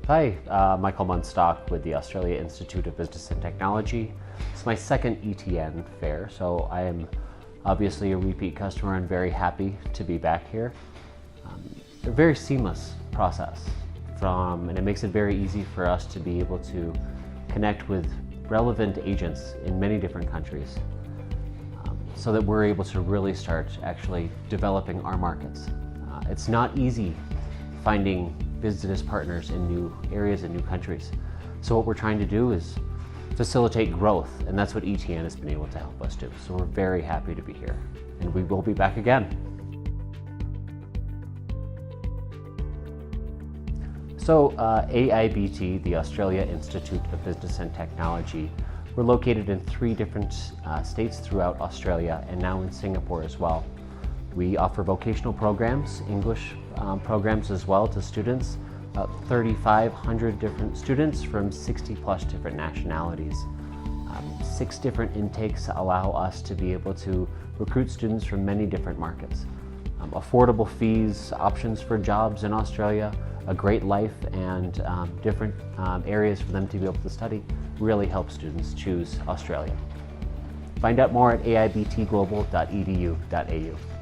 Hi, Michael Munstock with the Australia Institute of Business and Technology. It's my second ETN fair, so I am obviously a repeat customer and very happy to be back here. A very seamless process, and it makes it very easy for us to be able to connect with relevant agents in many different countries, so that we're able to really start actually developing our markets. It's not easy finding business partners in new areas and new countries. So what we're trying to do is facilitate growth, and that's what ETN has been able to help us do. So we're very happy to be here, and we will be back again. So AIBT, the Australia Institute of Business and Technology, we're located in 3 different states throughout Australia and now in Singapore as well. We offer vocational programs, English programs as well to students, about 3,500 different students from 60 plus different nationalities. 6 different intakes allow us to be able to recruit students from many different markets. Affordable fees, options for jobs in Australia, a great life, and different areas for them to be able to study really help students choose Australia. Find out more at aibtglobal.edu.au.